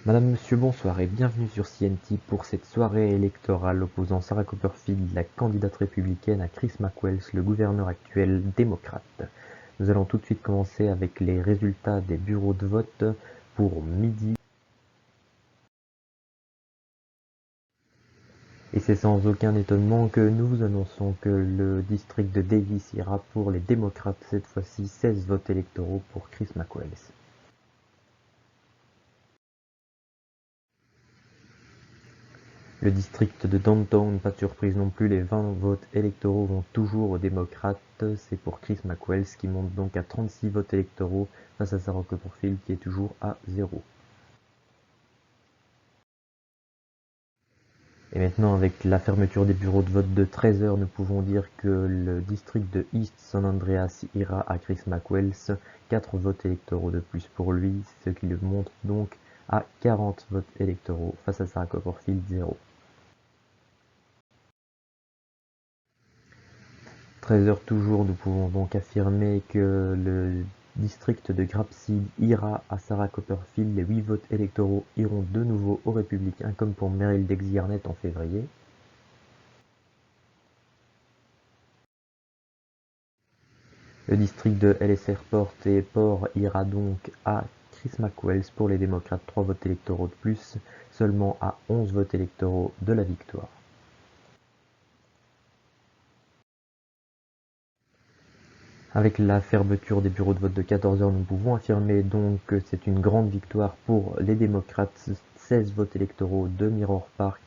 Madame, Monsieur, bonsoir et bienvenue sur CNT pour cette soirée électorale opposant Sarah Copperfield, la candidate républicaine, à Chris McWells, le gouverneur actuel démocrate. Nous allons tout de suite commencer avec les résultats des bureaux de vote pour midi. Et c'est sans aucun étonnement que nous vous annonçons que le district de Davis ira pour les démocrates, cette fois-ci 16 votes électoraux pour Chris McWells. Le district de Downtown, pas de surprise non plus, les 20 votes électoraux vont toujours aux démocrates, c'est pour Chris McWells qui monte donc à 36 votes électoraux face à Sarah Copperfield qui est toujours à 0. Et maintenant, avec la fermeture des bureaux de vote de 13 heures, nous pouvons dire que le district de East San Andreas ira à Chris McWells, 4 votes électoraux de plus pour lui, ce qui le monte donc à 40 votes électoraux face à Sarah Copperfield 0. 13 heures toujours, nous pouvons donc affirmer que le district de Grapeseed ira à Sarah Copperfield. Les 8 votes électoraux iront de nouveau aux Républicains, comme pour Meryl Dexy-Arnett en février. Le district de Ellis Airport et Port ira donc à Chris McWells pour les démocrates, 3 votes électoraux de plus, seulement à 11 votes électoraux de la victoire. Avec la fermeture des bureaux de vote de 14 heures, nous pouvons affirmer donc que c'est une grande victoire pour les démocrates. 16 votes électoraux de Mirror Park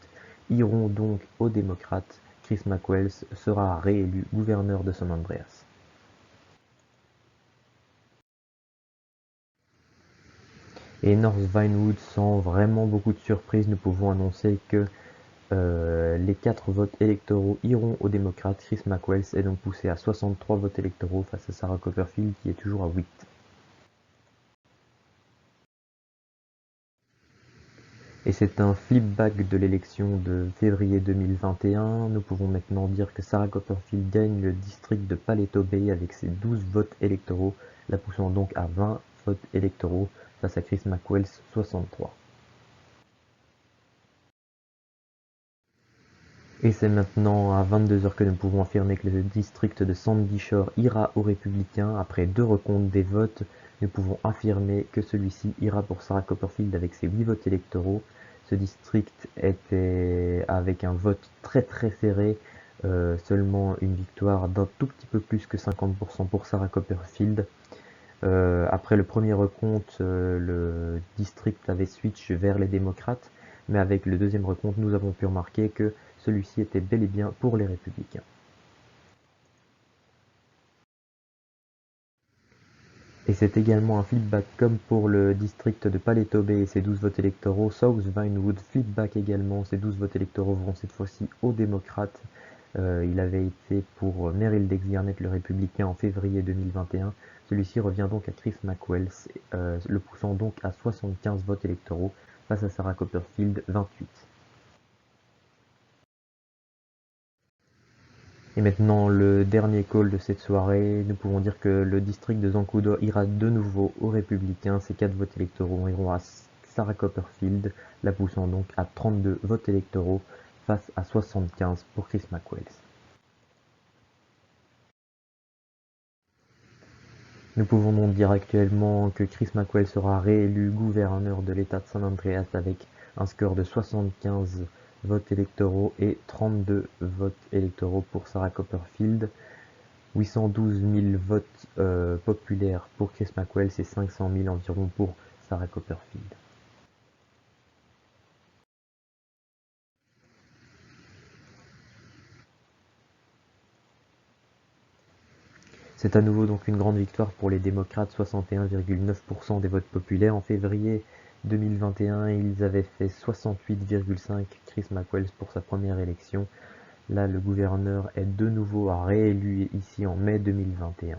iront donc aux démocrates. Chris McWells sera réélu gouverneur de San Andreas. Et North Vinewood, sans vraiment beaucoup de surprises, nous pouvons annoncer que les 4 votes électoraux iront aux démocrates. Chris McWells est donc poussé à 63 votes électoraux face à Sarah Copperfield qui est toujours à 8. Et c'est un flip-back de l'élection de février 2021. Nous pouvons maintenant dire que Sarah Copperfield gagne le district de Paleto Bay avec ses 12 votes électoraux, la poussant donc à 20 votes électoraux face à Chris McWells 63. Et c'est maintenant à 22 heures que nous pouvons affirmer que le district de Sandy Shore ira aux Républicains. Après 2 recomptes des votes, nous pouvons affirmer que celui-ci ira pour Sarah Copperfield avec ses 8 votes électoraux. Ce district était avec un vote très très serré, seulement une victoire d'un tout petit peu plus que 50% pour Sarah Copperfield. Après le premier recompte, le district avait switch vers les démocrates, mais avec le deuxième recompte, nous avons pu remarquer que celui-ci était bel et bien pour les républicains. Et c'est également un flipback comme pour le district de Paleto Bay et ses 12 votes électoraux. South Vinewood, flipback également, ses 12 votes électoraux vont cette fois-ci aux démocrates. Il avait été pour Meryl Dexy-Arnett, le républicain, en février 2021. Celui-ci revient donc à Chris McWells, le poussant donc à 75 votes électoraux face à Sarah Copperfield, 28. Et maintenant, le dernier call de cette soirée, nous pouvons dire que le district de Zancudo ira de nouveau aux Républicains. Ces 4 votes électoraux iront à Sarah Copperfield, la poussant donc à 32 votes électoraux face à 75 pour Chris McWells. Nous pouvons donc dire actuellement que Chris McWells sera réélu gouverneur de l'État de San Andreas avec un score de 75 votes électoraux et 32 votes électoraux pour Sarah Copperfield. 812 000 votes populaires pour Chris McWells et 500 000 environ pour Sarah Copperfield. C'est à nouveau donc une grande victoire pour les démocrates, 61,9% des votes populaires. En février 2021, ils avaient fait 68,5 Chris McWells pour sa première élection. Là, le gouverneur est de nouveau réélu ici en mai 2021.